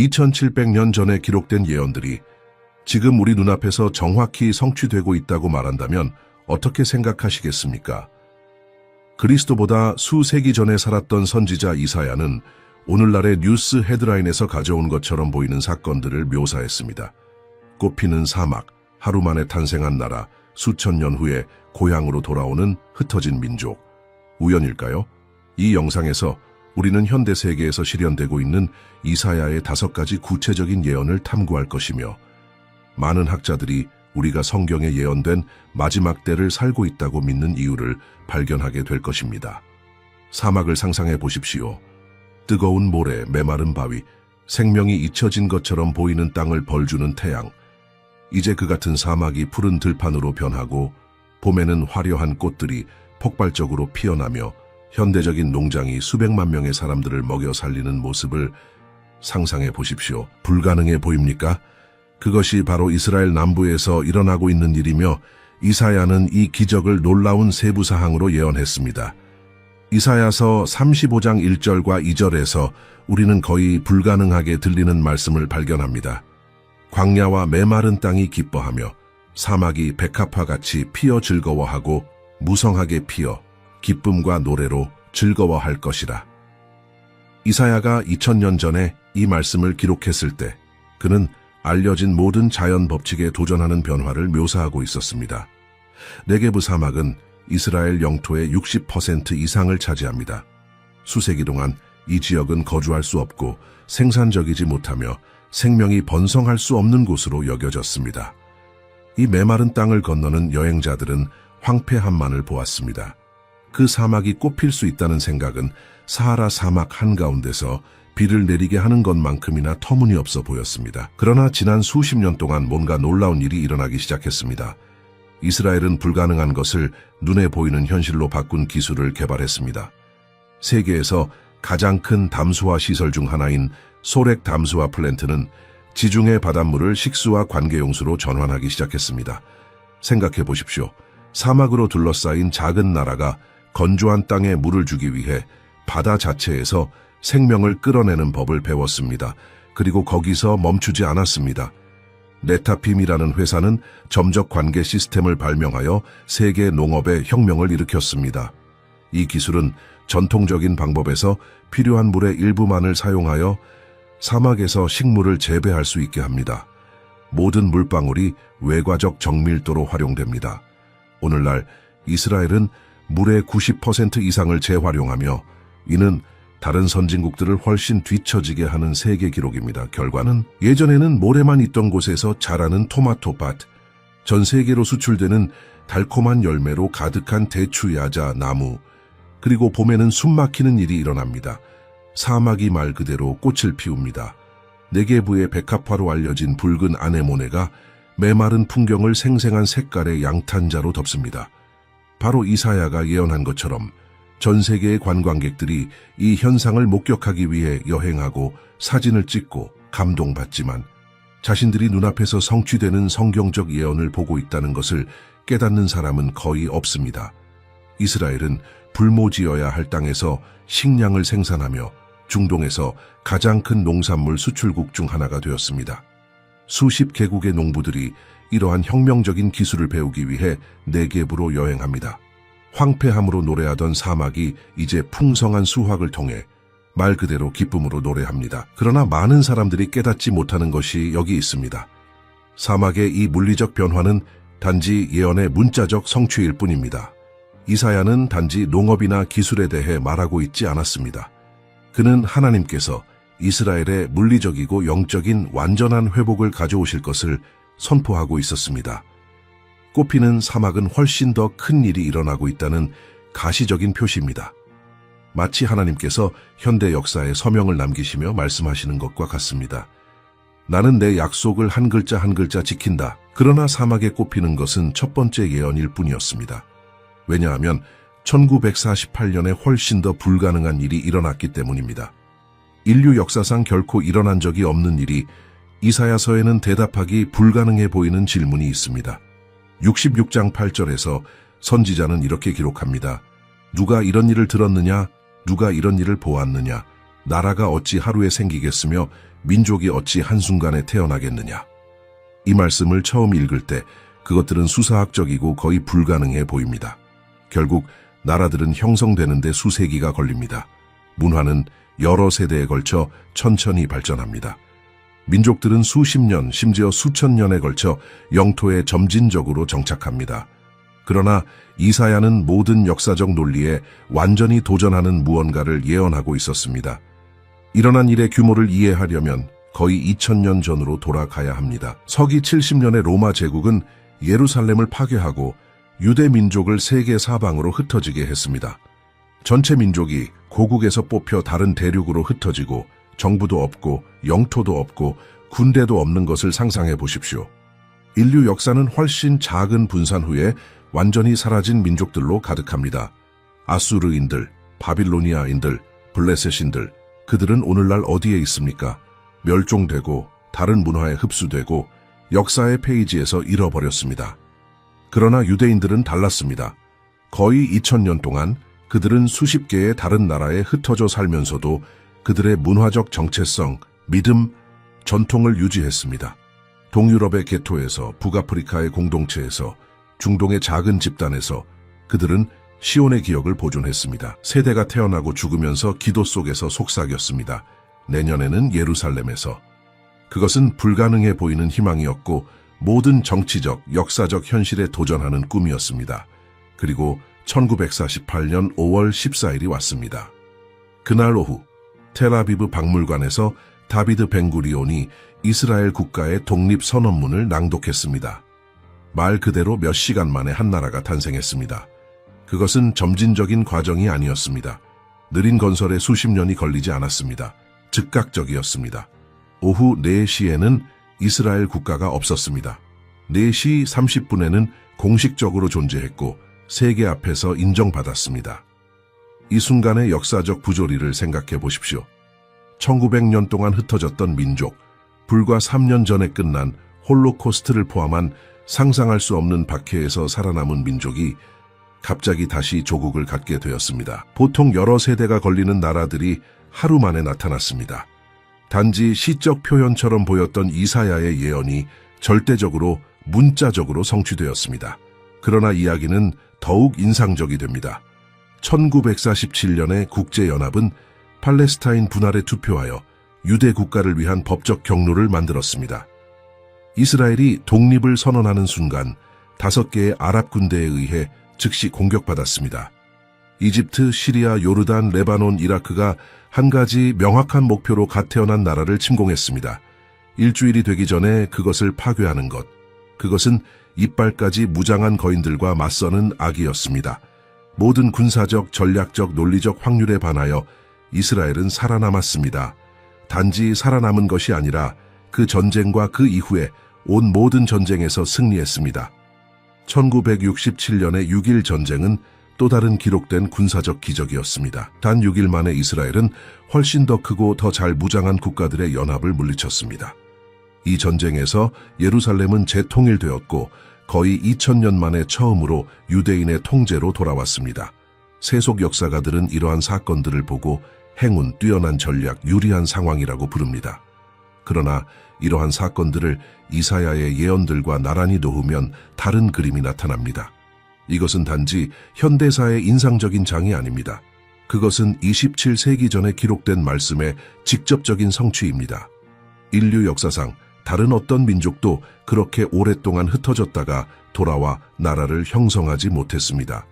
2700년 전에 기록된 예언들이 지금 우리 눈앞에서 정확히 성취되고 있다고 말한다면 어떻게 생각하시겠습니까? 그리스도보다 수세기 전에 살았던 선지자 이사야는 오늘날의 뉴스 헤드라인에서 가져온 것처럼 보이는 사건들을 묘사했습니다. 꽃피는 사막, 하루 만에 탄생한 나라, 수천 년 후에 고향으로 돌아오는 흩어진 민족. 우연일까요? 이 영상에서 우리는 현대 세계에서 실현되고 있는 이사야의 5가지 구체적인 예언을 탐구할 것이며 많은 학자들이 우리가 성경에 예언된 마지막 때를 살고 있다고 믿는 이유를 발견하게 될 것입니다. 사막을 상상해 보십시오. 뜨거운 모래, 메마른 바위, 생명이 잊혀진 것처럼 보이는 땅을 벌주는 태양. 이제 그 같은 사막이 푸른 들판으로 변하고 봄에는 화려한 꽃들이 폭발적으로 피어나며 현대적인 농장이 수백만 명의 사람들을 먹여 살리는 모습을 상상해 보십시오. 불가능해 보입니까? 그것이 바로 이스라엘 남부에서 일어나고 있는 일이며 이사야는 이 기적을 놀라운 세부사항으로 예언했습니다. 이사야서 35장 1절과 2절에서 우리는 거의 불가능하게 들리는 말씀을 발견합니다. 광야와 메마른 땅이 기뻐하며 사막이 백합화같이 피어 즐거워하고 무성하게 피어 기쁨과 노래로 즐거워할 것이라. 이사야가 2000년 전에 이 말씀을 기록했을 때 그는 알려진 모든 자연 법칙에 도전하는 변화를 묘사하고 있었습니다. 네게브 사막은 이스라엘 영토의 60% 이상을 차지합니다. 수세기 동안 이 지역은 거주할 수 없고 생산적이지 못하며 생명이 번성할 수 없는 곳으로 여겨졌습니다. 이 메마른 땅을 건너는 여행자들은 황폐함만을 보았습니다. 그 사막이 꽃필 수 있다는 생각은 사하라 사막 한가운데서 비를 내리게 하는 것만큼이나 터무니없어 보였습니다. 그러나 지난 수십 년 동안 뭔가 놀라운 일이 일어나기 시작했습니다. 이스라엘은 불가능한 것을 눈에 보이는 현실로 바꾼 기술을 개발했습니다. 세계에서 가장 큰 담수화 시설 중 하나인 소렉 담수화 플랜트는 지중해 바닷물을 식수와 관계용수로 전환하기 시작했습니다. 생각해 보십시오. 사막으로 둘러싸인 작은 나라가 건조한 땅에 물을 주기 위해 바다 자체에서 생명을 끌어내는 법을 배웠습니다. 그리고 거기서 멈추지 않았습니다. 네타핌이라는 회사는 점적 관계 시스템을 발명하여 세계 농업의 혁명을 일으켰습니다. 이 기술은 전통적인 방법에서 필요한 물의 일부만을 사용하여 사막에서 식물을 재배할 수 있게 합니다. 모든 물방울이 외과적 정밀도로 활용됩니다. 오늘날 이스라엘은 물의 90% 이상을 재활용하며 이는 다른 선진국들을 훨씬 뒤처지게 하는 세계 기록입니다. 결과는 예전에는 모래만 있던 곳에서 자라는 토마토밭, 전 세계로 수출되는 달콤한 열매로 가득한 대추, 야자, 나무, 그리고 봄에는 숨막히는 일이 일어납니다. 사막이 말 그대로 꽃을 피웁니다. 네게부의 백합화로 알려진 붉은 아네모네가 메마른 풍경을 생생한 색깔의 양탄자로 덮습니다. 바로 이사야가 예언한 것처럼 전 세계의 관광객들이 이 현상을 목격하기 위해 여행하고 사진을 찍고 감동받지만 자신들이 눈앞에서 성취되는 성경적 예언을 보고 있다는 것을 깨닫는 사람은 거의 없습니다. 이스라엘은 불모지어야 할 땅에서 식량을 생산하며 중동에서 가장 큰 농산물 수출국 중 하나가 되었습니다. 수십 개국의 농부들이 이러한 혁명적인 기술을 배우기 위해 네게브로 여행합니다. 황폐함으로 노래하던 사막이 이제 풍성한 수확을 통해 말 그대로 기쁨으로 노래합니다. 그러나 많은 사람들이 깨닫지 못하는 것이 여기 있습니다. 사막의 이 물리적 변화는 단지 예언의 문자적 성취일 뿐입니다. 이사야는 단지 농업이나 기술에 대해 말하고 있지 않았습니다. 그는 하나님께서 이스라엘의 물리적이고 영적인 완전한 회복을 가져오실 것을 선포하고 있었습니다. 꽃피는 사막은 훨씬 더 큰 일이 일어나고 있다는 가시적인 표시입니다. 마치 하나님께서 현대 역사에 서명을 남기시며 말씀하시는 것과 같습니다. 나는 내 약속을 한 글자 한 글자 지킨다. 그러나 사막에 꽃피는 것은 첫 번째 예언일 뿐이었습니다. 왜냐하면 1948년에 훨씬 더 불가능한 일이 일어났기 때문입니다. 인류 역사상 결코 일어난 적이 없는 일이 이사야서에는 대답하기 불가능해 보이는 질문이 있습니다. 66장 8절에서 선지자는 이렇게 기록합니다. 누가 이런 일을 들었느냐? 누가 이런 일을 보았느냐? 나라가 어찌 하루에 생기겠으며 민족이 어찌 한순간에 태어나겠느냐. 이 말씀을 처음 읽을 때 그것들은 수사학적이고 거의 불가능해 보입니다. 결국 나라들은 형성되는데 수세기가 걸립니다. 문화는 여러 세대에 걸쳐 천천히 발전합니다. 민족들은 수십 년, 심지어 수천 년에 걸쳐 영토에 점진적으로 정착합니다. 그러나 이사야는 모든 역사적 논리에 완전히 도전하는 무언가를 예언하고 있었습니다. 일어난 일의 규모를 이해하려면 거의 2000년 전으로 돌아가야 합니다. 서기 70년의 로마 제국은 예루살렘을 파괴하고 유대 민족을 세계 사방으로 흩어지게 했습니다. 전체 민족이 고국에서 뽑혀 다른 대륙으로 흩어지고 정부도 없고 영토도 없고 군대도 없는 것을 상상해 보십시오. 인류 역사는 훨씬 작은 분산 후에 완전히 사라진 민족들로 가득합니다. 아수르인들, 바빌로니아인들, 블레셋인들, 그들은 오늘날 어디에 있습니까? 멸종되고 다른 문화에 흡수되고 역사의 페이지에서 잃어버렸습니다. 그러나 유대인들은 달랐습니다. 거의 2000년 동안 그들은 수십 개의 다른 나라에 흩어져 살면서도 그들의 문화적 정체성, 믿음, 전통을 유지했습니다. 동유럽의 개토에서, 북아프리카의 공동체에서, 중동의 작은 집단에서 그들은 시온의 기억을 보존했습니다. 세대가 태어나고 죽으면서 기도 속에서 속삭였습니다. 내년에는 예루살렘에서. 그것은 불가능해 보이는 희망이었고 모든 정치적, 역사적 현실에 도전하는 꿈이었습니다. 그리고 1948년 5월 14일이 왔습니다. 그날 오후 텔아비브 박물관에서 다비드 벤구리온이 이스라엘 국가의 독립선언문을 낭독했습니다. 말 그대로 몇 시간 만에 한 나라가 탄생했습니다. 그것은 점진적인 과정이 아니었습니다. 느린 건설에 수십 년이 걸리지 않았습니다. 즉각적이었습니다. 오후 4시에는 이스라엘 국가가 없었습니다. 4시 30분에는 공식적으로 존재했고 세계 앞에서 인정받았습니다. 이 순간의 역사적 부조리를 생각해 보십시오. 1900년 동안 흩어졌던 민족, 불과 3년 전에 끝난 홀로코스트를 포함한 상상할 수 없는 박해에서 살아남은 민족이 갑자기 다시 조국을 갖게 되었습니다. 보통 여러 세대가 걸리는 나라들이 하루 만에 나타났습니다. 단지 시적 표현처럼 보였던 이사야의 예언이 절대적으로 문자적으로 성취되었습니다. 그러나 이야기는 더욱 인상적이 됩니다. 1947년에 국제연합은 팔레스타인 분할에 투표하여 유대 국가를 위한 법적 경로를 만들었습니다. 이스라엘이 독립을 선언하는 순간 5개의 아랍 군대에 의해 즉시 공격받았습니다. 이집트, 시리아, 요르단, 레바논, 이라크가 한 가지 명확한 목표로 갓 태어난 나라를 침공했습니다. 일주일이 되기 전에 그것을 파괴하는 것. 그것은 이빨까지 무장한 거인들과 맞서는 악이었습니다. 모든 군사적, 전략적, 논리적 확률에 반하여 이스라엘은 살아남았습니다. 단지 살아남은 것이 아니라 그 전쟁과 그 이후에 온 모든 전쟁에서 승리했습니다. 1967년의 6.1 전쟁은 또 다른 기록된 군사적 기적이었습니다. 단 6일 만에 이스라엘은 훨씬 더 크고 더 잘 무장한 국가들의 연합을 물리쳤습니다. 이 전쟁에서 예루살렘은 재통일되었고 거의 2000년 만에 처음으로 유대인의 통제로 돌아왔습니다. 세속 역사가들은 이러한 사건들을 보고 행운, 뛰어난 전략, 유리한 상황이라고 부릅니다. 그러나 이러한 사건들을 이사야의 예언들과 나란히 놓으면 다른 그림이 나타납니다. 이것은 단지 현대사의 인상적인 장이 아닙니다. 그것은 27세기 전에 기록된 말씀의 직접적인 성취입니다. 인류 역사상 다른 어떤 민족도 그렇게 오랫동안 흩어졌다가 돌아와 나라를 형성하지 못했습니다.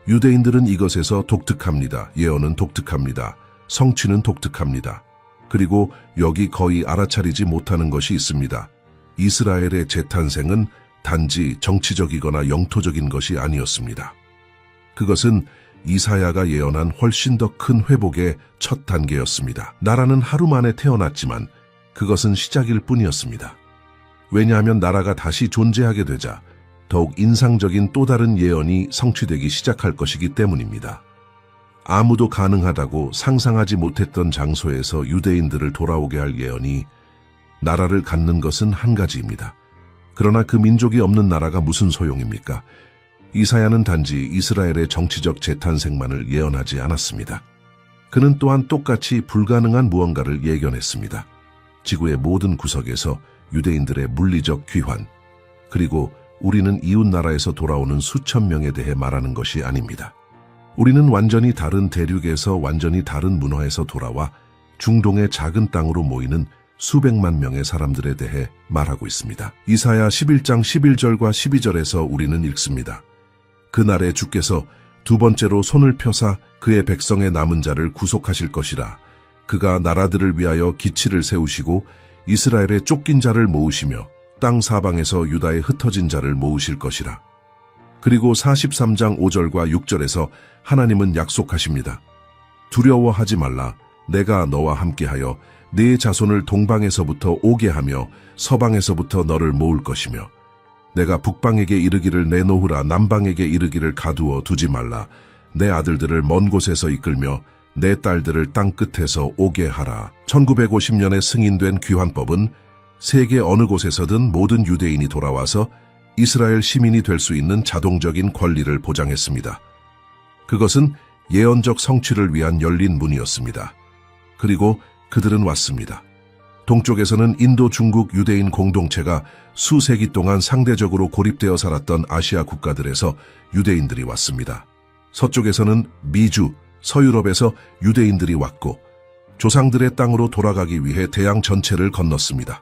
유대인들은 이것에서 독특합니다. 예언은 독특합니다. 성취는 독특합니다. 그리고 여기 거의 알아차리지 못하는 것이 있습니다. 이스라엘의 재탄생은 단지 정치적이거나 영토적인 것이 아니었습니다. 그것은 이사야가 예언한 훨씬 더 큰 회복의 첫 단계였습니다. 나라는 하루 만에 태어났지만 그것은 시작일 뿐이었습니다. 왜냐하면 나라가 다시 존재하게 되자 더욱 인상적인 또 다른 예언이 성취되기 시작할 것이기 때문입니다. 아무도 가능하다고 상상하지 못했던 장소에서 유대인들을 돌아오게 할 예언이 나라를 갖는 것은 한 가지입니다. 그러나 그 민족이 없는 나라가 무슨 소용입니까? 이사야는 단지 이스라엘의 정치적 재탄생만을 예언하지 않았습니다. 그는 또한 똑같이 불가능한 무언가를 예견했습니다. 지구의 모든 구석에서 유대인들의 물리적 귀환, 그리고 우리는 이웃 나라에서 돌아오는 수천 명에 대해 말하는 것이 아닙니다. 우리는 완전히 다른 대륙에서 완전히 다른 문화에서 돌아와 중동의 작은 땅으로 모이는 수백만 명의 사람들에 대해 말하고 있습니다. 이사야 11장 11절과 12절에서 우리는 읽습니다. 그날에 주께서 두 번째로 손을 펴사 그의 백성의 남은 자를 구속하실 것이라. 그가 나라들을 위하여 기치를 세우시고 이스라엘의 쫓긴 자를 모으시며 땅 사방에서 유다의 흩어진 자를 모으실 것이라. 그리고 43장 5절과 6절에서 하나님은 약속하십니다. 두려워하지 말라. 내가 너와 함께하여 네 자손을 동방에서부터 오게 하며 서방에서부터 너를 모을 것이며 내가 북방에게 이르기를 내놓으라 남방에게 이르기를 가두어 두지 말라. 내 아들들을 먼 곳에서 이끌며 내 딸들을 땅 끝에서 오게 하라. 1950년에 승인된 귀환법은 세계 어느 곳에서든 모든 유대인이 돌아와서 이스라엘 시민이 될 수 있는 자동적인 권리를 보장했습니다. 그것은 예언적 성취를 위한 열린 문이었습니다. 그리고 그들은 왔습니다. 동쪽에서는 인도, 중국 유대인 공동체가 수세기 동안 상대적으로 고립되어 살았던 아시아 국가들에서 유대인들이 왔습니다. 서쪽에서는 미주, 서유럽에서 유대인들이 왔고 조상들의 땅으로 돌아가기 위해 대양 전체를 건넜습니다.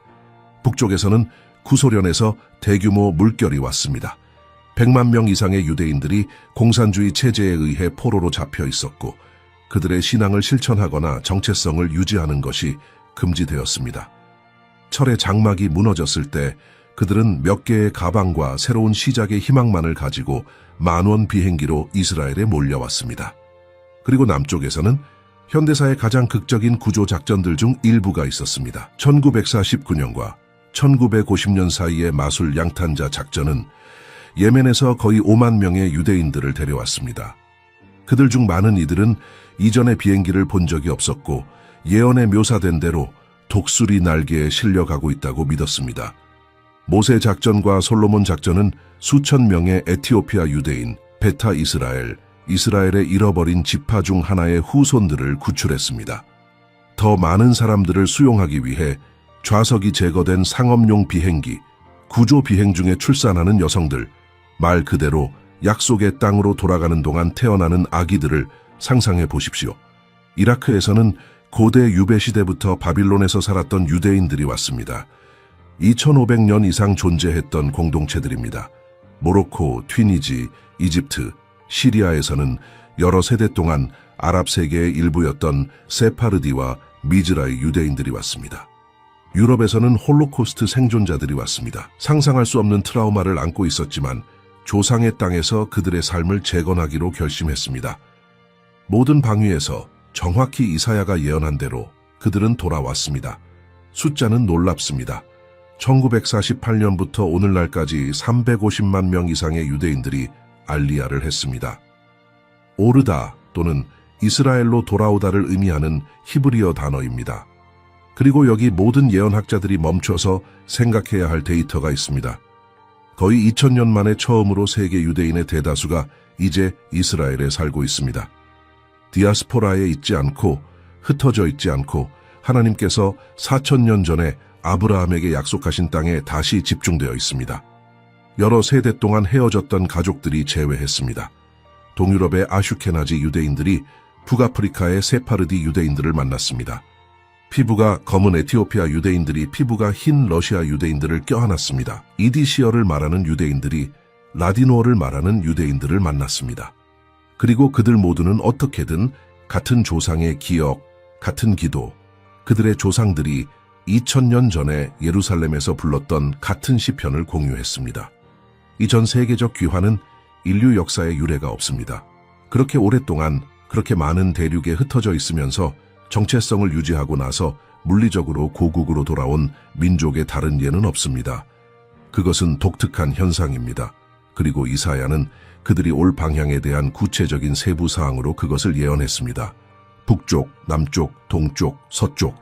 북쪽에서는 구소련에서 대규모 물결이 왔습니다. 100만 명 이상의 유대인들이 공산주의 체제에 의해 포로로 잡혀 있었고 그들의 신앙을 실천하거나 정체성을 유지하는 것이 금지되었습니다. 철의 장막이 무너졌을 때 그들은 몇 개의 가방과 새로운 시작의 희망만을 가지고 만원 비행기로 이스라엘에 몰려왔습니다. 그리고 남쪽에서는 현대사의 가장 극적인 구조 작전들 중 일부가 있었습니다. 1949년과 1950년 사이의 마술 양탄자 작전은 예멘에서 거의 5만 명의 유대인들을 데려왔습니다. 그들 중 많은 이들은 이전에 비행기를 본 적이 없었고 예언에 묘사된 대로 독수리 날개에 실려가고 있다고 믿었습니다. 모세 작전과 솔로몬 작전은 수천 명의 에티오피아 유대인, 베타 이스라엘, 이스라엘의 잃어버린 지파 중 하나의 후손들을 구출했습니다. 더 많은 사람들을 수용하기 위해 좌석이 제거된 상업용 비행기, 구조 비행 중에 출산하는 여성들, 말 그대로 약속의 땅으로 돌아가는 동안 태어나는 아기들을 상상해 보십시오. 이라크에서는 고대 유배 시대부터 바빌론에서 살았던 유대인들이 왔습니다. 2500년 이상 존재했던 공동체들입니다. 모로코, 튀니지, 이집트, 시리아에서는 여러 세대 동안 아랍 세계의 일부였던 세파르디와 미즈라의 유대인들이 왔습니다. 유럽에서는 홀로코스트 생존자들이 왔습니다. 상상할 수 없는 트라우마를 안고 있었지만 조상의 땅에서 그들의 삶을 재건하기로 결심했습니다. 모든 방위에서 정확히 이사야가 예언한 대로 그들은 돌아왔습니다. 숫자는 놀랍습니다. 1948년부터 오늘날까지 350만 명 이상의 유대인들이 알리야를 했습니다. 오르다 또는 이스라엘로 돌아오다를 의미하는 히브리어 단어입니다. 그리고 여기 모든 예언학자들이 멈춰서 생각해야 할 데이터가 있습니다. 거의 2000년 만에 처음으로 세계 유대인의 대다수가 이제 이스라엘에 살고 있습니다. 디아스포라에 있지 않고 흩어져 있지 않고 하나님께서 4000년 전에 아브라함에게 약속하신 땅에 다시 집중되어 있습니다. 여러 세대 동안 헤어졌던 가족들이 재회했습니다. 동유럽의 아슈케나지 유대인들이 북아프리카의 세파르디 유대인들을 만났습니다. 피부가 검은 에티오피아 유대인들이 피부가 흰 러시아 유대인들을 껴안았습니다. 이디시어를 말하는 유대인들이 라디노어를 말하는 유대인들을 만났습니다. 그리고 그들 모두는 어떻게든 같은 조상의 기억, 같은 기도, 그들의 조상들이 2000년 전에 예루살렘에서 불렀던 같은 시편을 공유했습니다. 이 전 세계적 귀환은 인류 역사의 유례가 없습니다. 그렇게 오랫동안 그렇게 많은 대륙에 흩어져 있으면서 정체성을 유지하고 나서 물리적으로 고국으로 돌아온 민족의 다른 예는 없습니다. 그것은 독특한 현상입니다. 그리고 이사야는 그들이 올 방향에 대한 구체적인 세부 사항으로 그것을 예언했습니다. 북쪽, 남쪽, 동쪽, 서쪽.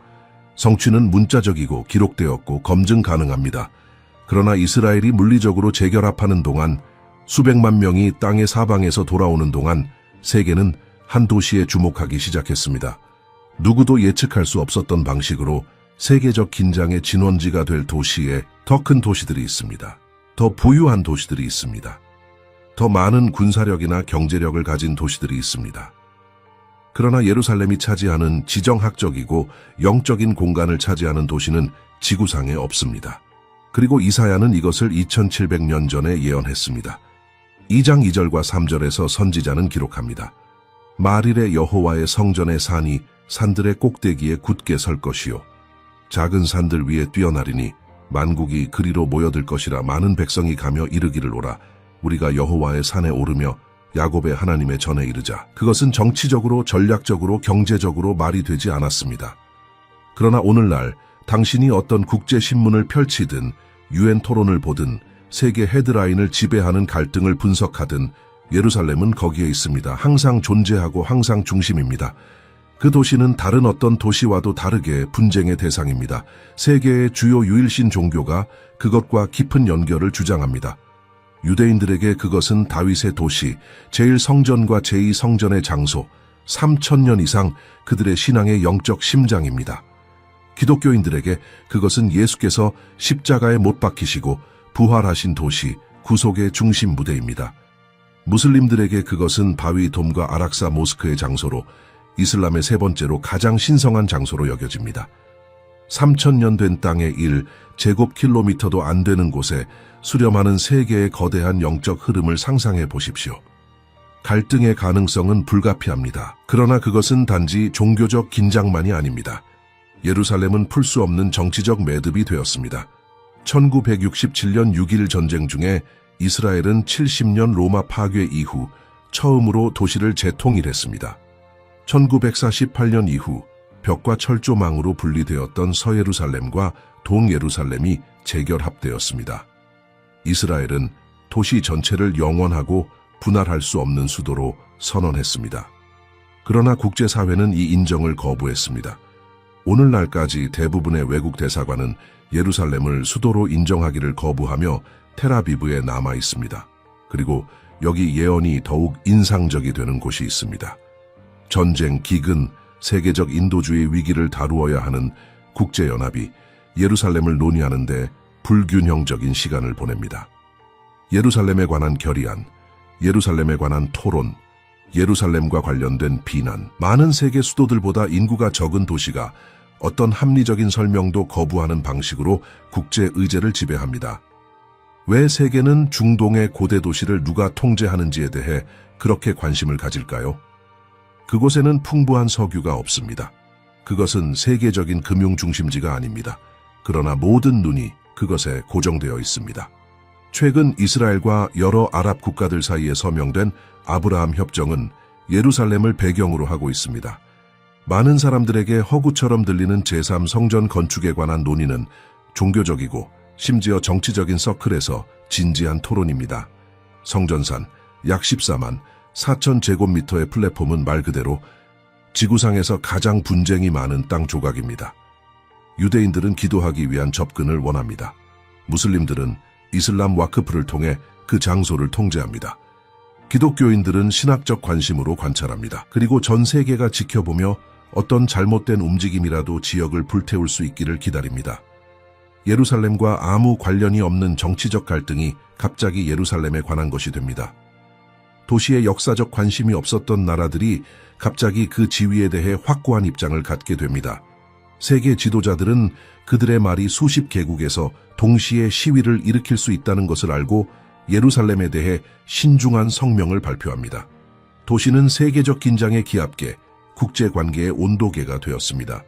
성취는 문자적이고 기록되었고 검증 가능합니다. 그러나 이스라엘이 물리적으로 재결합하는 동안 수백만 명이 땅의 사방에서 돌아오는 동안 세계는 한 도시에 주목하기 시작했습니다. 누구도 예측할 수 없었던 방식으로 세계적 긴장의 진원지가 될 도시에 더 큰 도시들이 있습니다. 더 부유한 도시들이 있습니다. 더 많은 군사력이나 경제력을 가진 도시들이 있습니다. 그러나 예루살렘이 차지하는 지정학적이고 영적인 공간을 차지하는 도시는 지구상에 없습니다. 그리고 이사야는 이것을 2700년 전에 예언했습니다. 2장 2절과 3절에서 선지자는 기록합니다. 말일에 여호와의 성전의 산이 산들의 꼭대기에 굳게 설 것이요 작은 산들 위에 뛰어나리니 만국이 그리로 모여들 것이라. 많은 백성이 가며 이르기를 오라. 우리가 여호와의 산에 오르며 야곱의 하나님의 전에 이르자. 그것은 정치적으로, 전략적으로, 경제적으로 말이 되지 않았습니다. 그러나 오늘날 당신이 어떤 국제신문을 펼치든 유엔 토론을 보든 세계 헤드라인을 지배하는 갈등을 분석하든 예루살렘은 거기에 있습니다. 항상 존재하고 항상 중심입니다. 그 도시는 다른 어떤 도시와도 다르게 분쟁의 대상입니다. 세계의 주요 유일신 종교가 그것과 깊은 연결을 주장합니다. 유대인들에게 그것은 다윗의 도시, 제1성전과 제2성전의 장소, 3000년 이상 그들의 신앙의 영적 심장입니다. 기독교인들에게 그것은 예수께서 십자가에 못 박히시고 부활하신 도시, 구속의 중심 무대입니다. 무슬림들에게 그것은 바위돔과 아락사 모스크의 장소로, 이슬람의 세 번째로 가장 신성한 장소로 여겨집니다. 3000년 된 땅의 1제곱킬로미터도 안 되는 곳에 수렴하는 세계의 거대한 영적 흐름을 상상해 보십시오. 갈등의 가능성은 불가피합니다. 그러나 그것은 단지 종교적 긴장만이 아닙니다. 예루살렘은 풀 수 없는 정치적 매듭이 되었습니다. 1967년 6.1 전쟁 중에 이스라엘은 70년 로마 파괴 이후 처음으로 도시를 재통일했습니다. 1948년 이후 벽과 철조망으로 분리되었던 서예루살렘과 동예루살렘이 재결합되었습니다. 이스라엘은 도시 전체를 영원하고 분할할 수 없는 수도로 선언했습니다. 그러나 국제사회는 이 인정을 거부했습니다. 오늘날까지 대부분의 외국 대사관은 예루살렘을 수도로 인정하기를 거부하며 텔아비브에 남아 있습니다. 그리고 여기 예언이 더욱 인상적이 되는 곳이 있습니다. 전쟁, 기근, 세계적 인도주의 위기를 다루어야 하는 국제연합이 예루살렘을 논의하는데 불균형적인 시간을 보냅니다. 예루살렘에 관한 결의안, 예루살렘에 관한 토론, 예루살렘과 관련된 비난, 많은 세계 수도들보다 인구가 적은 도시가 어떤 합리적인 설명도 거부하는 방식으로 국제 의제를 지배합니다. 왜 세계는 중동의 고대 도시를 누가 통제하는지에 대해 그렇게 관심을 가질까요? 그곳에는 풍부한 석유가 없습니다. 그것은 세계적인 금융 중심지가 아닙니다. 그러나 모든 눈이 그것에 고정되어 있습니다. 최근 이스라엘과 여러 아랍 국가들 사이에 서명된 아브라함 협정은 예루살렘을 배경으로 하고 있습니다. 많은 사람들에게 허구처럼 들리는 제3성전 건축에 관한 논의는 종교적이고 심지어 정치적인 서클에서 진지한 토론입니다. 성전산 약 14만 4천 제곱미터의 플랫폼은 말 그대로 지구상에서 가장 분쟁이 많은 땅 조각입니다. 유대인들은 기도하기 위한 접근을 원합니다. 무슬림들은 이슬람 와크프를 통해 그 장소를 통제합니다. 기독교인들은 신학적 관심으로 관찰합니다. 그리고 전 세계가 지켜보며 어떤 잘못된 움직임이라도 지역을 불태울 수 있기를 기다립니다. 예루살렘과 아무 관련이 없는 정치적 갈등이 갑자기 예루살렘에 관한 것이 됩니다. 도시에 역사적 관심이 없었던 나라들이 갑자기 그 지위에 대해 확고한 입장을 갖게 됩니다. 세계 지도자들은 그들의 말이 수십 개국에서 동시에 시위를 일으킬 수 있다는 것을 알고 예루살렘에 대해 신중한 성명을 발표합니다. 도시는 세계적 긴장의 기압계, 국제관계의 온도계가 되었습니다.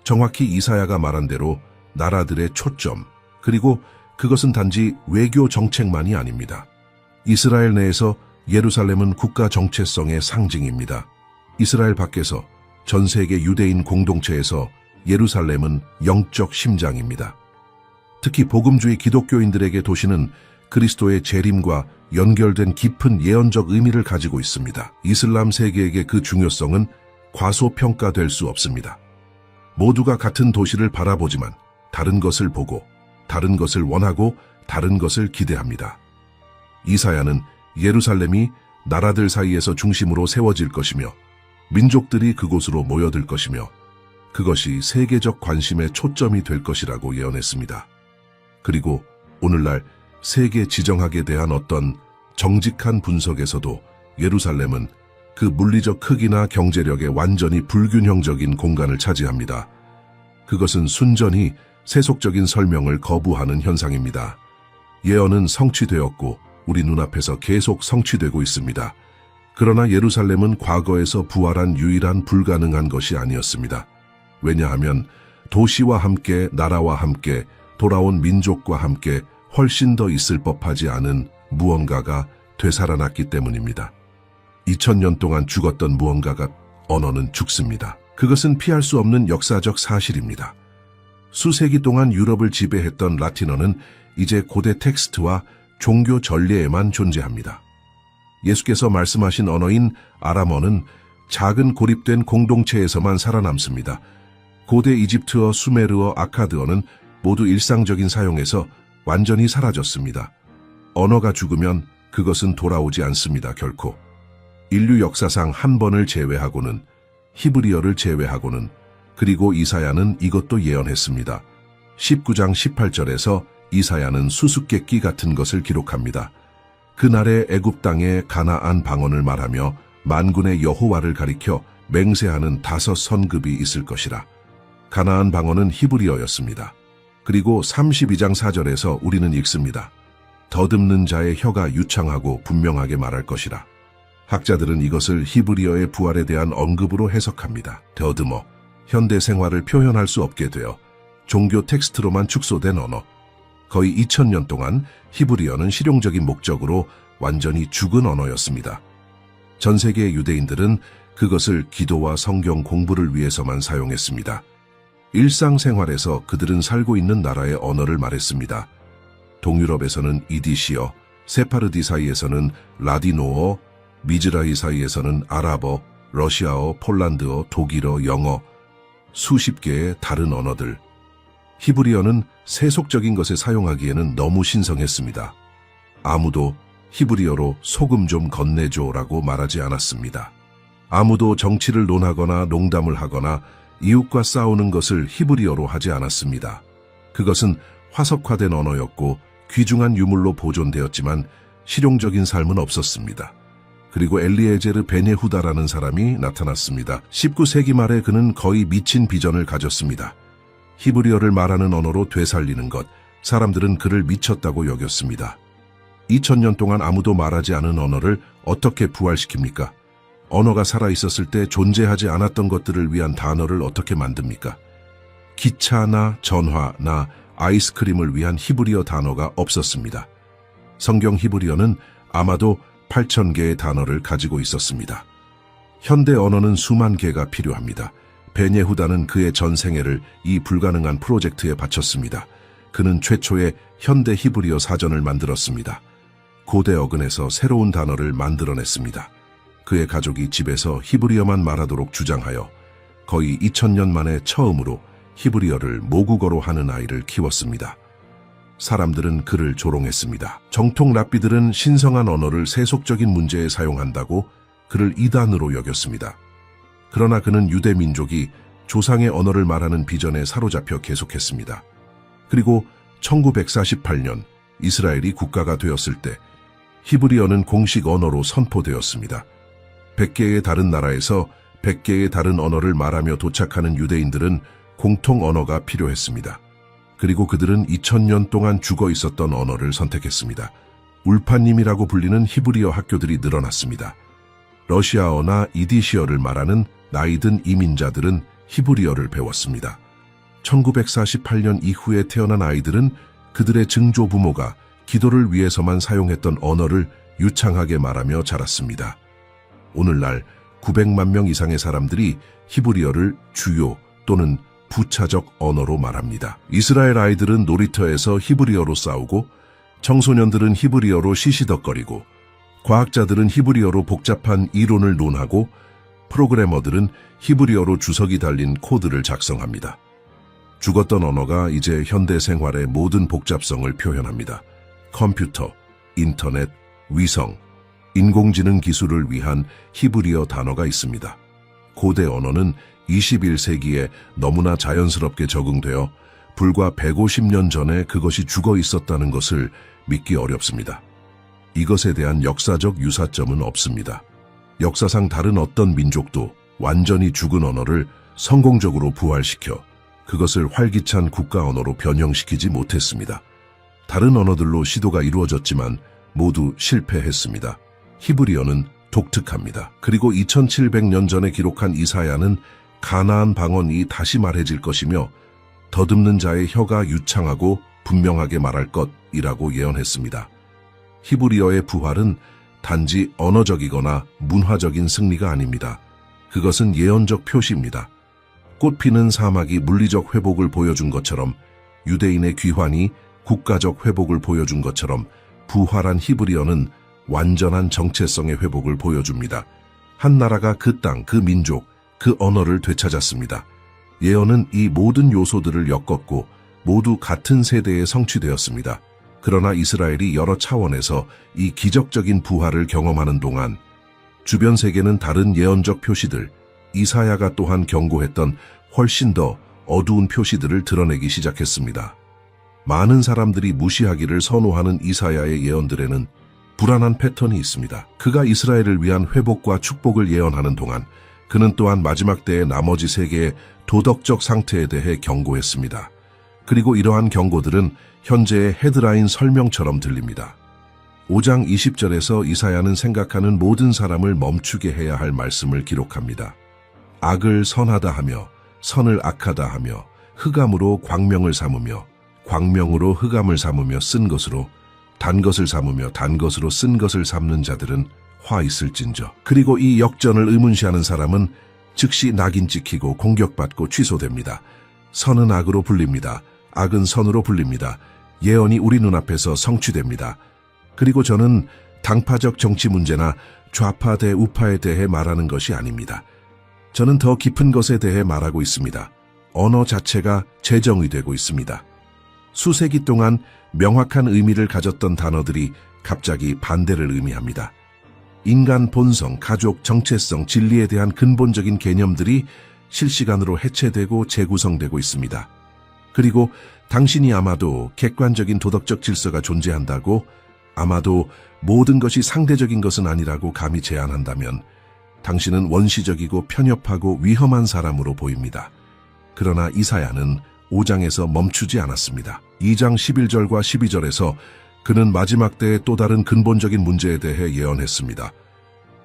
정확히 이사야가 말한 대로 나라들의 초점, 그리고 그것은 단지 외교 정책만이 아닙니다. 이스라엘 내에서 예루살렘은 국가 정체성의 상징입니다. 이스라엘 밖에서 전 세계 유대인 공동체에서 예루살렘은 영적 심장입니다. 특히 복음주의 기독교인들에게 도시는 그리스도의 재림과 연결된 깊은 예언적 의미를 가지고 있습니다. 이슬람 세계에게 그 중요성은 과소평가될 수 없습니다. 모두가 같은 도시를 바라보지만 다른 것을 보고, 다른 것을 원하고, 다른 것을 기대합니다. 이사야는 예루살렘이 나라들 사이에서 중심으로 세워질 것이며 민족들이 그곳으로 모여들 것이며 그것이 세계적 관심의 초점이 될 것이라고 예언했습니다. 그리고 오늘날 세계 지정학에 대한 어떤 정직한 분석에서도 예루살렘은 그 물리적 크기나 경제력에 완전히 불균형적인 공간을 차지합니다. 그것은 순전히 세속적인 설명을 거부하는 현상입니다. 예언은 성취되었고 우리 눈앞에서 계속 성취되고 있습니다. 그러나 예루살렘은 과거에서 부활한 유일한 불가능한 것이 아니었습니다. 왜냐하면 도시와 함께 나라와 함께 돌아온 민족과 함께 훨씬 더 있을 법하지 않은 무언가가 되살아났기 때문입니다. 2000년 동안 죽었던 무언가가 언어는 죽습니다. 그것은 피할 수 없는 역사적 사실입니다. 수세기 동안 유럽을 지배했던 라틴어는 이제 고대 텍스트와 종교 전례에만 존재합니다. 예수께서 말씀하신 언어인 아람어는 작은 고립된 공동체에서만 살아남습니다. 고대 이집트어, 수메르어, 아카드어는 모두 일상적인 사용에서 완전히 사라졌습니다. 언어가 죽으면 그것은 돌아오지 않습니다, 결코. 인류 역사상 한 번을 제외하고는, 히브리어를 제외하고는, 그리고 이사야는 이것도 예언했습니다. 19장 18절에서 이사야는 수수께끼 같은 것을 기록합니다. 그날의 애굽 땅에 가나안 방언을 말하며 만군의 여호와를 가리켜 맹세하는 5 선급이 있을 것이라. 가나안 방언은 히브리어였습니다. 그리고 32장 4절에서 우리는 읽습니다. 더듬는 자의 혀가 유창하고 분명하게 말할 것이라. 학자들은 이것을 히브리어의 부활에 대한 언급으로 해석합니다. 더듬어, 현대 생활을 표현할 수 없게 되어 종교 텍스트로만 축소된 언어. 거의 2000년 동안 히브리어는 실용적인 목적으로 완전히 죽은 언어였습니다. 전 세계의 유대인들은 그것을 기도와 성경 공부를 위해서만 사용했습니다. 일상생활에서 그들은 살고 있는 나라의 언어를 말했습니다. 동유럽에서는 이디시어, 세파르디 사이에서는 라디노어, 미즈라히 사이에서는 아랍어, 러시아어, 폴란드어, 독일어, 영어, 수십 개의 다른 언어들. 히브리어는 세속적인 것에 사용하기에는 너무 신성했습니다. 아무도 히브리어로 소금 좀 건네줘라고 말하지 않았습니다. 아무도 정치를 논하거나 농담을 하거나 이웃과 싸우는 것을 히브리어로 하지 않았습니다. 그것은 화석화된 언어였고 귀중한 유물로 보존되었지만 실용적인 삶은 없었습니다. 그리고 엘리에제르 베네후다라는 사람이 나타났습니다. 19세기 말에 그는 거의 미친 비전을 가졌습니다. 히브리어를 말하는 언어로 되살리는 것, 사람들은 그를 미쳤다고 여겼습니다. 2000년 동안 아무도 말하지 않은 언어를 어떻게 부활시킵니까? 언어가 살아있었을 때 존재하지 않았던 것들을 위한 단어를 어떻게 만듭니까? 기차나 전화나 아이스크림을 위한 히브리어 단어가 없었습니다. 성경 히브리어는 아마도 8,000개의 단어를 가지고 있었습니다. 현대 언어는 수만 개가 필요합니다. 베네후다는 그의 전 생애를 이 불가능한 프로젝트에 바쳤습니다. 그는 최초의 현대 히브리어 사전을 만들었습니다. 고대 어근에서 새로운 단어를 만들어냈습니다. 그의 가족이 집에서 히브리어만 말하도록 주장하여 거의 2000년 만에 처음으로 히브리어를 모국어로 하는 아이를 키웠습니다. 사람들은 그를 조롱했습니다. 정통 랍비들은 신성한 언어를 세속적인 문제에 사용한다고 그를 이단으로 여겼습니다. 그러나 그는 유대 민족이 조상의 언어를 말하는 비전에 사로잡혀 계속했습니다. 그리고 1948년 이스라엘이 국가가 되었을 때 히브리어는 공식 언어로 선포되었습니다. 100개의 다른 나라에서 100개의 다른 언어를 말하며 도착하는 유대인들은 공통 언어가 필요했습니다. 그리고 그들은 2000년 동안 죽어 있었던 언어를 선택했습니다. 울파님이라고 불리는 히브리어 학교들이 늘어났습니다. 러시아어나 이디시어를 말하는 나이든 이민자들은 히브리어를 배웠습니다. 1948년 이후에 태어난 아이들은 그들의 증조부모가 기도를 위해서만 사용했던 언어를 유창하게 말하며 자랐습니다. 오늘날 900만 명 이상의 사람들이 히브리어를 주요 또는 부차적 언어로 말합니다. 이스라엘 아이들은 놀이터에서 히브리어로 싸우고 청소년들은 히브리어로 시시덕거리고 과학자들은 히브리어로 복잡한 이론을 논하고 프로그래머들은 히브리어로 주석이 달린 코드를 작성합니다. 죽었던 언어가 이제 현대 생활의 모든 복잡성을 표현합니다. 컴퓨터, 인터넷, 위성, 인공지능 기술을 위한 히브리어 단어가 있습니다. 고대 언어는 21세기에 너무나 자연스럽게 적응되어 불과 150년 전에 그것이 죽어 있었다는 것을 믿기 어렵습니다. 이것에 대한 역사적 유사점은 없습니다. 역사상 다른 어떤 민족도 완전히 죽은 언어를 성공적으로 부활시켜 그것을 활기찬 국가 언어로 변형시키지 못했습니다. 다른 언어들로 시도가 이루어졌지만 모두 실패했습니다. 히브리어는 독특합니다. 그리고 2700년 전에 기록한 이사야는 가나안 방언이 다시 말해질 것이며 더듬는 자의 혀가 유창하고 분명하게 말할 것이라고 예언했습니다. 히브리어의 부활은 단지 언어적이거나 문화적인 승리가 아닙니다. 그것은 예언적 표시입니다. 꽃피는 사막이 물리적 회복을 보여준 것처럼, 유대인의 귀환이 국가적 회복을 보여준 것처럼 부활한 히브리어는 완전한 정체성의 회복을 보여줍니다. 한 나라가 그 땅, 그 민족, 그 언어를 되찾았습니다. 예언은 이 모든 요소들을 엮었고 모두 같은 세대에 성취되었습니다. 그러나 이스라엘이 여러 차원에서 이 기적적인 부활을 경험하는 동안 주변 세계는 다른 예언적 표시들, 이사야가 또한 경고했던 훨씬 더 어두운 표시들을 드러내기 시작했습니다. 많은 사람들이 무시하기를 선호하는 이사야의 예언들에는 불안한 패턴이 있습니다. 그가 이스라엘을 위한 회복과 축복을 예언하는 동안 그는 또한 마지막 때의 나머지 세계의 도덕적 상태에 대해 경고했습니다. 그리고 이러한 경고들은 현재의 헤드라인 설명처럼 들립니다. 5장 20절에서 이사야는 생각하는 모든 사람을 멈추게 해야 할 말씀을 기록합니다. 악을 선하다 하며 선을 악하다 하며 흑암으로 광명을 삼으며 광명으로 흑암을 삼으며 쓴 것으로 단 것을 삼으며 단 것으로 쓴 것을 삼는 자들은 화 있을진저. 그리고 이 역전을 의문시하는 사람은 즉시 낙인 찍히고 공격받고 취소됩니다. 선은 악으로 불립니다. 악은 선으로 불립니다. 예언이 우리 눈앞에서 성취됩니다. 그리고 저는 당파적 정치 문제나 좌파 대 우파에 대해 말하는 것이 아닙니다. 저는 더 깊은 것에 대해 말하고 있습니다. 언어 자체가 재정의되고 있습니다. 수세기 동안 명확한 의미를 가졌던 단어들이 갑자기 반대를 의미합니다. 인간 본성, 가족, 정체성, 진리에 대한 근본적인 개념들이 실시간으로 해체되고 재구성되고 있습니다. 그리고 당신이 아마도 객관적인 도덕적 질서가 존재한다고, 아마도 모든 것이 상대적인 것은 아니라고 감히 제안한다면 당신은 원시적이고 편협하고 위험한 사람으로 보입니다. 그러나 이사야는 5장에서 멈추지 않았습니다. 2장 11절과 12절에서 그는 마지막 때의 또 다른 근본적인 문제에 대해 예언했습니다.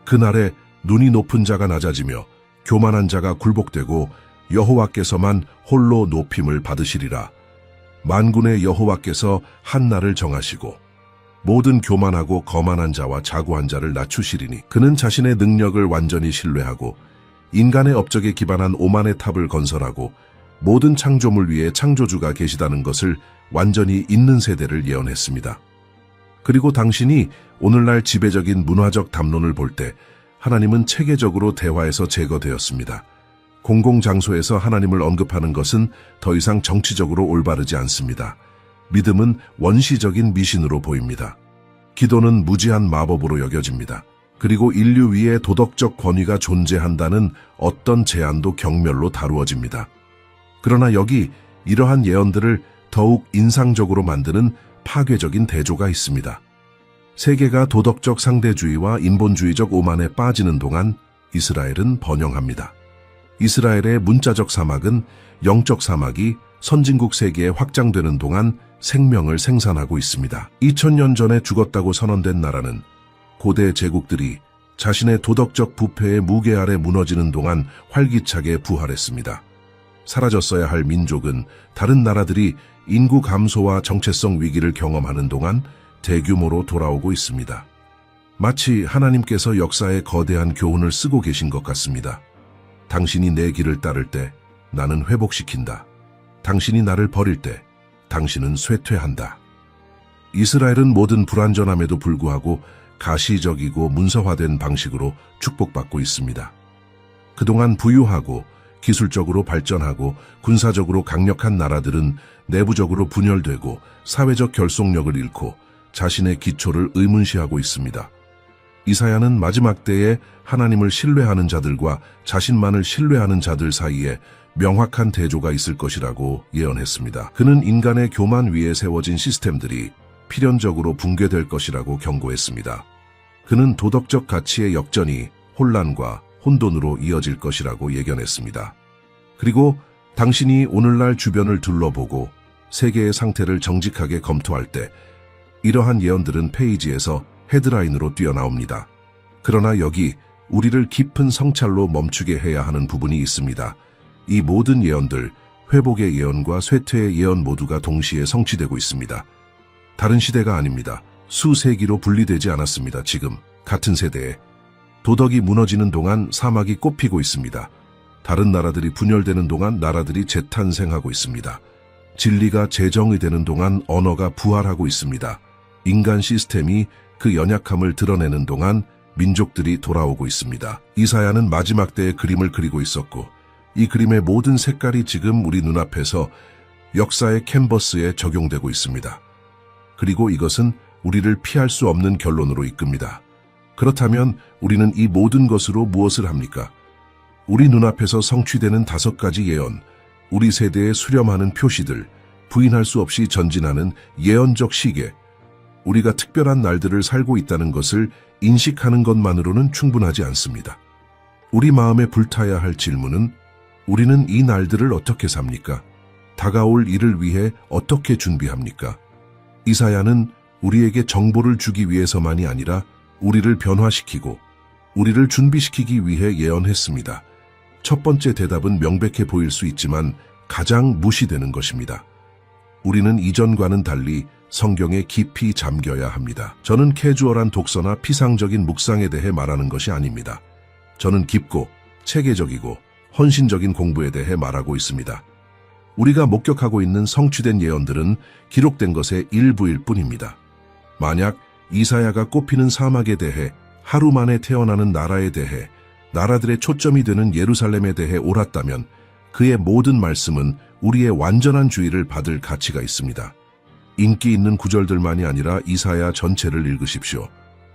그날에 눈이 높은 자가 낮아지며 교만한 자가 굴복되고 여호와께서만 홀로 높임을 받으시리라. 만군의 여호와께서 한 날을 정하시고 모든 교만하고 거만한 자와 자고한 자를 낮추시리니 그는 자신의 능력을 완전히 신뢰하고 인간의 업적에 기반한 오만의 탑을 건설하고 모든 창조물 위에 창조주가 계시다는 것을 완전히 잊는 세대를 예언했습니다. 그리고 당신이 오늘날 지배적인 문화적 담론을 볼 때 하나님은 체계적으로 대화에서 제거되었습니다. 공공장소에서 하나님을 언급하는 것은 더 이상 정치적으로 올바르지 않습니다. 믿음은 원시적인 미신으로 보입니다. 기도는 무지한 마법으로 여겨집니다. 그리고 인류 위에 도덕적 권위가 존재한다는 어떤 제안도 경멸로 다루어집니다. 그러나 여기 이러한 예언들을 더욱 인상적으로 만드는 파괴적인 대조가 있습니다. 세계가 도덕적 상대주의와 인본주의적 오만에 빠지는 동안 이스라엘은 번영합니다. 이스라엘의 문자적 사막은 영적 사막이 선진국 세계에 확장되는 동안 생명을 생산하고 있습니다. 2000년 전에 죽었다고 선언된 나라는 고대 제국들이 자신의 도덕적 부패의 무게 아래 무너지는 동안 활기차게 부활했습니다. 사라졌어야 할 민족은 다른 나라들이 인구 감소와 정체성 위기를 경험하는 동안 대규모로 돌아오고 있습니다. 마치 하나님께서 역사의 거대한 교훈을 쓰고 계신 것 같습니다. 당신이 내 길을 따를 때 나는 회복시킨다. 당신이 나를 버릴 때 당신은 쇠퇴한다. 이스라엘은 모든 불완전함에도 불구하고 가시적이고 문서화된 방식으로 축복받고 있습니다. 그동안 부유하고 기술적으로 발전하고 군사적으로 강력한 나라들은 내부적으로 분열되고 사회적 결속력을 잃고 자신의 기초를 의문시하고 있습니다. 이사야는 마지막 때에 하나님을 신뢰하는 자들과 자신만을 신뢰하는 자들 사이에 명확한 대조가 있을 것이라고 예언했습니다. 그는 인간의 교만 위에 세워진 시스템들이 필연적으로 붕괴될 것이라고 경고했습니다. 그는 도덕적 가치의 역전이 혼란과 혼돈으로 이어질 것이라고 예견했습니다. 그리고 당신이 오늘날 주변을 둘러보고 세계의 상태를 정직하게 검토할 때 이러한 예언들은 페이지에서 헤드라인으로 뛰어나옵니다. 그러나 여기 우리를 깊은 성찰로 멈추게 해야 하는 부분이 있습니다. 이 모든 예언들, 회복의 예언과 쇠퇴의 예언 모두가 동시에 성취되고 있습니다. 다른 시대가 아닙니다. 수세기로 분리되지 않았습니다. 지금 같은 세대에 도덕이 무너지는 동안 사막이 꽃피고 있습니다. 다른 나라들이 분열되는 동안 나라들이 재탄생하고 있습니다. 진리가 재정의되는 동안 언어가 부활하고 있습니다. 인간 시스템이 그 연약함을 드러내는 동안 민족들이 돌아오고 있습니다. 이사야는 마지막 때의 그림을 그리고 있었고 이 그림의 모든 색깔이 지금 우리 눈앞에서 역사의 캔버스에 적용되고 있습니다. 그리고 이것은 우리를 피할 수 없는 결론으로 이끕니다. 그렇다면 우리는 이 모든 것으로 무엇을 합니까? 우리 눈앞에서 성취되는 5가지 예언, 우리 세대에 수렴하는 표시들, 부인할 수 없이 전진하는 예언적 시계, 우리가 특별한 날들을 살고 있다는 것을 인식하는 것만으로는 충분하지 않습니다. 우리 마음에 불타야 할 질문은 우리는 이 날들을 어떻게 삽니까? 다가올 일을 위해 어떻게 준비합니까? 이사야는 우리에게 정보를 주기 위해서만이 아니라 우리를 변화시키고 우리를 준비시키기 위해 예언했습니다. 첫 번째 대답은 명백해 보일 수 있지만 가장 무시되는 것입니다. 우리는 이전과는 달리 성경에 깊이 잠겨야 합니다. 저는 캐주얼한 독서나 피상적인 묵상에 대해 말하는 것이 아닙니다. 저는 깊고 체계적이고 헌신적인 공부에 대해 말하고 있습니다. 우리가 목격하고 있는 성취된 예언들은 기록된 것의 일부일 뿐입니다. 만약 이사야가 꽃피는 사막에 대해, 하루 만에 태어나는 나라에 대해, 나라들의 초점이 되는 예루살렘에 대해 옳았다면 그의 모든 말씀은 우리의 완전한 주의를 받을 가치가 있습니다. 인기 있는 구절들만이 아니라 이사야 전체를 읽으십시오.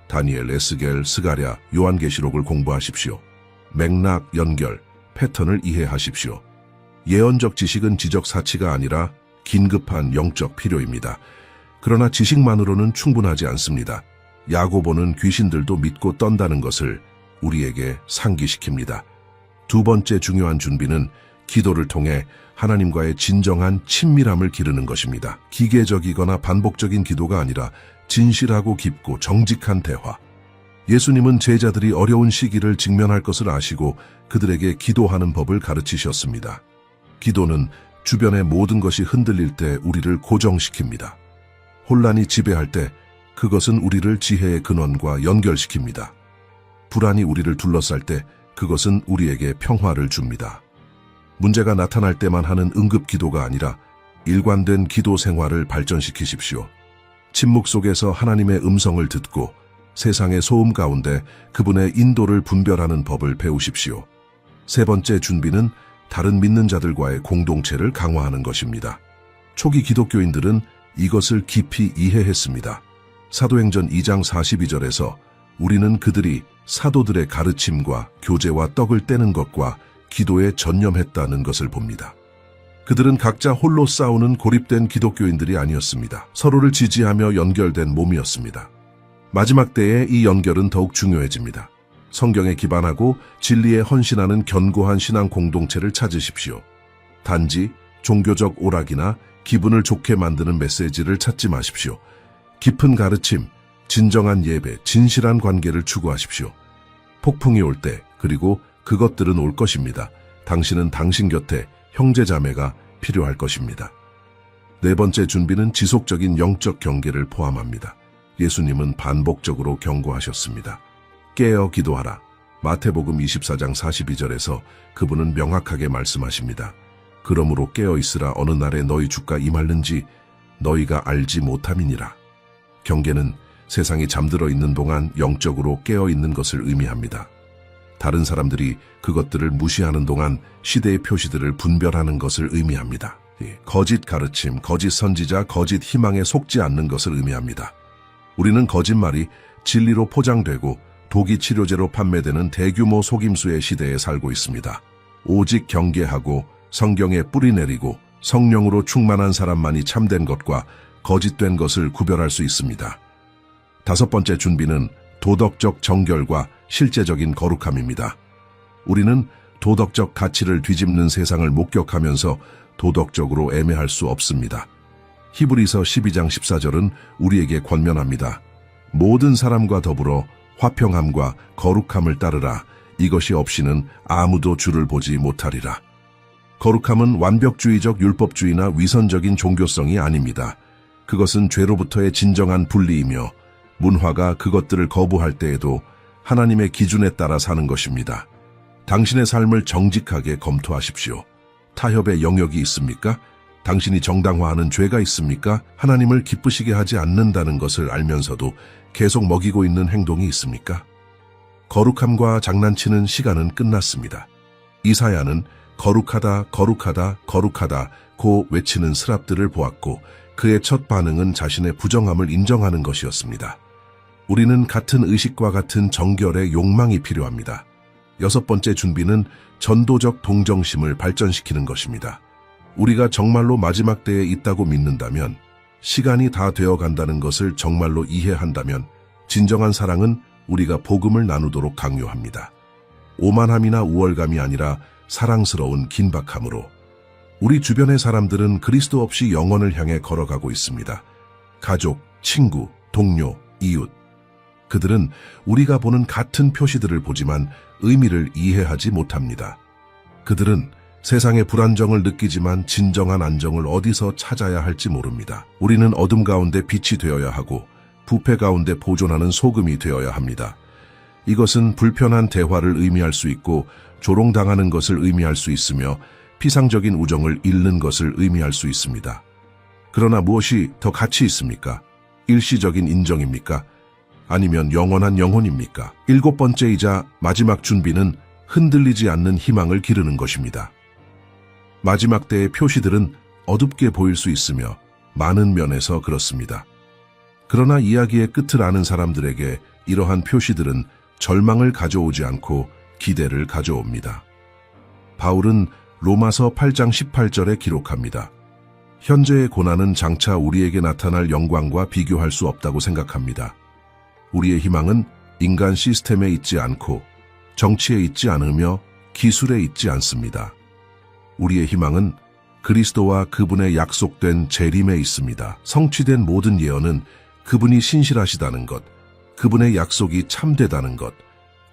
다니엘, 에스겔, 스가랴, 요한계시록을 공부하십시오. 맥락, 연결, 패턴을 이해하십시오. 예언적 지식은 지적 사치가 아니라 긴급한 영적 필요입니다. 그러나 지식만으로는 충분하지 않습니다. 야고보는 귀신들도 믿고 떤다는 것을 우리에게 상기시킵니다. 두 번째 중요한 준비는 기도를 통해 하나님과의 진정한 친밀함을 기르는 것입니다. 기계적이거나 반복적인 기도가 아니라 진실하고 깊고 정직한 대화. 예수님은 제자들이 어려운 시기를 직면할 것을 아시고 그들에게 기도하는 법을 가르치셨습니다. 기도는 주변의 모든 것이 흔들릴 때 우리를 고정시킵니다. 혼란이 지배할 때 그것은 우리를 지혜의 근원과 연결시킵니다. 불안이 우리를 둘러쌀 때 그것은 우리에게 평화를 줍니다. 문제가 나타날 때만 하는 응급 기도가 아니라 일관된 기도 생활을 발전시키십시오. 침묵 속에서 하나님의 음성을 듣고 세상의 소음 가운데 그분의 인도를 분별하는 법을 배우십시오. 세 번째 준비는 다른 믿는 자들과의 공동체를 강화하는 것입니다. 초기 기독교인들은 이것을 깊이 이해했습니다. 사도행전 2장 42절에서 우리는 그들이 사도들의 가르침과 교제와 떡을 떼는 것과 기도에 전념했다는 것을 봅니다. 그들은 각자 홀로 싸우는 고립된 기독교인들이 아니었습니다. 서로를 지지하며 연결된 몸이었습니다. 마지막 때에 이 연결은 더욱 중요해집니다. 성경에 기반하고 진리에 헌신하는 견고한 신앙 공동체를 찾으십시오. 단지 종교적 오락이나 기분을 좋게 만드는 메시지를 찾지 마십시오. 깊은 가르침, 진정한 예배, 진실한 관계를 추구하십시오. 폭풍이 올 때, 그리고 그것들은 올 것입니다. 당신은 당신 곁에 형제자매가 필요할 것입니다. 네 번째 준비는 지속적인 영적 경계를 포함합니다. 예수님은 반복적으로 경고하셨습니다. 깨어 기도하라. 마태복음 24장 42절에서 그분은 명확하게 말씀하십니다. 그러므로 깨어 있으라. 어느 날에 너희 주가 임할는지 너희가 알지 못함이니라. 경계는 세상이 잠들어 있는 동안 영적으로 깨어 있는 것을 의미합니다. 다른 사람들이 그것들을 무시하는 동안 시대의 표시들을 분별하는 것을 의미합니다. 거짓 가르침, 거짓 선지자, 거짓 희망에 속지 않는 것을 의미합니다. 우리는 거짓말이 진리로 포장되고 독이 치료제로 판매되는 대규모 속임수의 시대에 살고 있습니다. 오직 경계하고 성경에 뿌리 내리고 성령으로 충만한 사람만이 참된 것과 거짓된 것을 구별할 수 있습니다. 다섯 번째 준비는 도덕적 정결과 실제적인 거룩함입니다. 우리는 도덕적 가치를 뒤집는 세상을 목격하면서 도덕적으로 애매할 수 없습니다. 히브리서 12장 14절은 우리에게 권면합니다. 모든 사람과 더불어 화평함과 거룩함을 따르라. 이것이 없이는 아무도 주를 보지 못하리라. 거룩함은 완벽주의적 율법주의나 위선적인 종교성이 아닙니다. 그것은 죄로부터의 진정한 분리이며 문화가 그것들을 거부할 때에도 하나님의 기준에 따라 사는 것입니다. 당신의 삶을 정직하게 검토하십시오. 타협의 영역이 있습니까? 당신이 정당화하는 죄가 있습니까? 하나님을 기쁘시게 하지 않는다는 것을 알면서도 계속 먹이고 있는 행동이 있습니까? 거룩함과 장난치는 시간은 끝났습니다. 이사야는 거룩하다, 거룩하다, 거룩하다 고 외치는 스랍들을 보았고 그의 첫 반응은 자신의 부정함을 인정하는 것이었습니다. 우리는 같은 의식과 같은 정결의 욕망이 필요합니다. 여섯 번째 준비는 전도적 동정심을 발전시키는 것입니다. 우리가 정말로 마지막 때에 있다고 믿는다면, 시간이 다 되어 간다는 것을 정말로 이해한다면 진정한 사랑은 우리가 복음을 나누도록 강요합니다. 오만함이나 우월감이 아니라 사랑스러운 긴박함으로. 우리 주변의 사람들은 그리스도 없이 영혼을 향해 걸어가고 있습니다. 가족, 친구, 동료, 이웃. 그들은 우리가 보는 같은 표시들을 보지만 의미를 이해하지 못합니다. 그들은 세상의 불안정을 느끼지만 진정한 안정을 어디서 찾아야 할지 모릅니다. 우리는 어둠 가운데 빛이 되어야 하고 부패 가운데 보존하는 소금이 되어야 합니다. 이것은 불편한 대화를 의미할 수 있고 조롱당하는 것을 의미할 수 있으며 피상적인 우정을 잃는 것을 의미할 수 있습니다. 그러나 무엇이 더 가치 있습니까? 일시적인 인정입니까? 아니면 영원한 영혼입니까? 일곱 번째이자 마지막 준비는 흔들리지 않는 희망을 기르는 것입니다. 마지막 때의 표시들은 어둡게 보일 수 있으며 많은 면에서 그렇습니다. 그러나 이야기의 끝을 아는 사람들에게 이러한 표시들은 절망을 가져오지 않고 기대를 가져옵니다. 바울은 로마서 8장 18절에 기록합니다. 현재의 고난은 장차 우리에게 나타날 영광과 비교할 수 없다고 생각합니다. 우리의 희망은 인간 시스템에 있지 않고 정치에 있지 않으며 기술에 있지 않습니다. 우리의 희망은 그리스도와 그분의 약속된 재림에 있습니다. 성취된 모든 예언은 그분이 신실하시다는 것, 그분의 약속이 참되다는 것,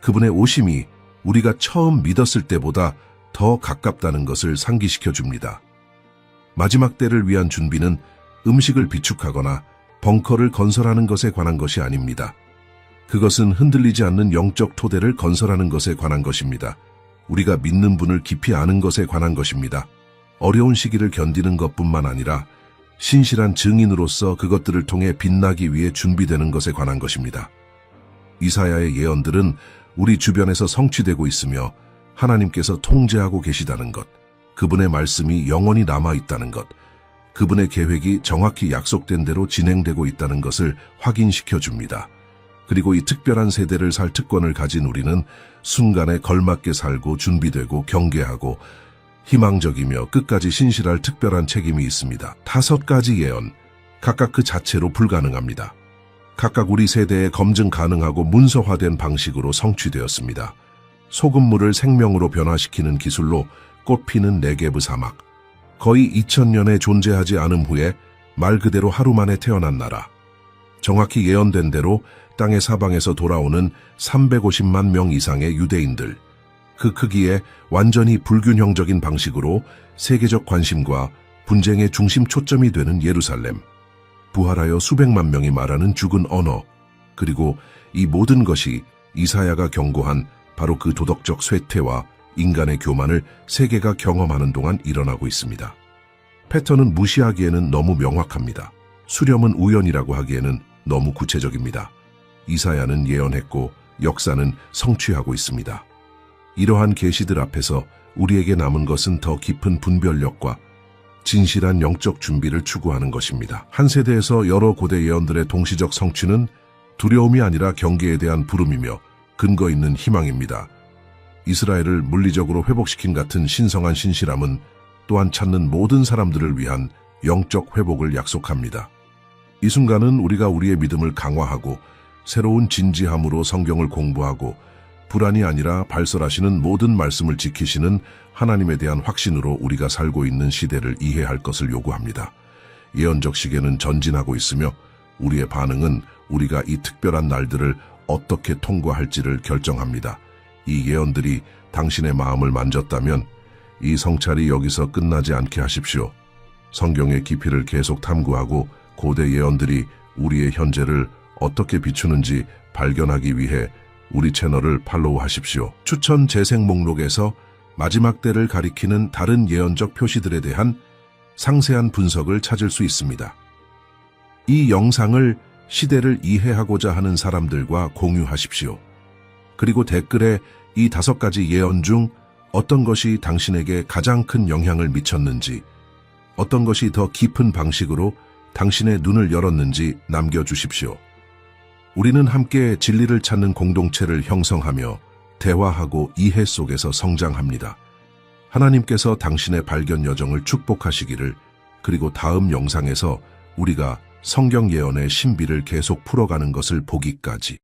그분의 오심이 우리가 처음 믿었을 때보다 더 가깝다는 것을 상기시켜 줍니다. 마지막 때를 위한 준비는 음식을 비축하거나 벙커를 건설하는 것에 관한 것이 아닙니다. 그것은 흔들리지 않는 영적 토대를 건설하는 것에 관한 것입니다. 우리가 믿는 분을 깊이 아는 것에 관한 것입니다. 어려운 시기를 견디는 것뿐만 아니라 신실한 증인으로서 그것들을 통해 빛나기 위해 준비되는 것에 관한 것입니다. 이사야의 예언들은 우리 주변에서 성취되고 있으며 하나님께서 통제하고 계시다는 것, 그분의 말씀이 영원히 남아있다는 것, 그분의 계획이 정확히 약속된 대로 진행되고 있다는 것을 확인시켜 줍니다. 그리고 이 특별한 세대를 살 특권을 가진 우리는 순간에 걸맞게 살고 준비되고 경계하고 희망적이며 끝까지 신실할 특별한 책임이 있습니다. 5가지 예언, 각각 그 자체로 불가능합니다. 각각 우리 세대에 검증 가능하고 문서화된 방식으로 성취되었습니다. 소금물을 생명으로 변화시키는 기술로 꽃피는 네게브 사막, 거의 2000년에 존재하지 않음 후에 말 그대로 하루 만에 태어난 나라, 정확히 예언된 대로 땅의 사방에서 돌아오는 350만 명 이상의 유대인들, 그 크기에 완전히 불균형적인 방식으로 세계적 관심과 분쟁의 중심 초점이 되는 예루살렘, 부활하여 수백만 명이 말하는 죽은 언어, 그리고 이 모든 것이 이사야가 경고한 바로 그 도덕적 쇠퇴와 인간의 교만을 세계가 경험하는 동안 일어나고 있습니다. 패턴은 무시하기에는 너무 명확합니다. 수렴은 우연이라고 하기에는 너무 구체적입니다. 이사야는 예언했고 역사는 성취하고 있습니다. 이러한 계시들 앞에서 우리에게 남은 것은 더 깊은 분별력과 진실한 영적 준비를 추구하는 것입니다. 한 세대에서 여러 고대 예언들의 동시적 성취는 두려움이 아니라 경계에 대한 부름이며 근거 있는 희망입니다. 이스라엘을 물리적으로 회복시킨 같은 신성한 신실함은 또한 찾는 모든 사람들을 위한 영적 회복을 약속합니다. 이 순간은 우리가 우리의 믿음을 강화하고 새로운 진지함으로 성경을 공부하고 불안이 아니라 발설하시는 모든 말씀을 지키시는 하나님에 대한 확신으로 우리가 살고 있는 시대를 이해할 것을 요구합니다. 예언적 시계는 전진하고 있으며 우리의 반응은 우리가 이 특별한 날들을 어떻게 통과할지를 결정합니다. 이 예언들이 당신의 마음을 만졌다면 이 성찰이 여기서 끝나지 않게 하십시오. 성경의 깊이를 계속 탐구하고 고대 예언들이 우리의 현재를 어떻게 비추는지 발견하기 위해 우리 채널을 팔로우하십시오. 추천 재생 목록에서 마지막 때를 가리키는 다른 예언적 표시들에 대한 상세한 분석을 찾을 수 있습니다. 이 영상을 시대를 이해하고자 하는 사람들과 공유하십시오. 그리고 댓글에 이 5가지 예언 중 어떤 것이 당신에게 가장 큰 영향을 미쳤는지, 어떤 것이 더 깊은 방식으로 당신의 눈을 열었는지 남겨주십시오. 우리는 함께 진리를 찾는 공동체를 형성하며 대화하고 이해 속에서 성장합니다. 하나님께서 당신의 발견 여정을 축복하시기를, 그리고 다음 영상에서 우리가 성경 예언의 신비를 계속 풀어가는 것을 보기까지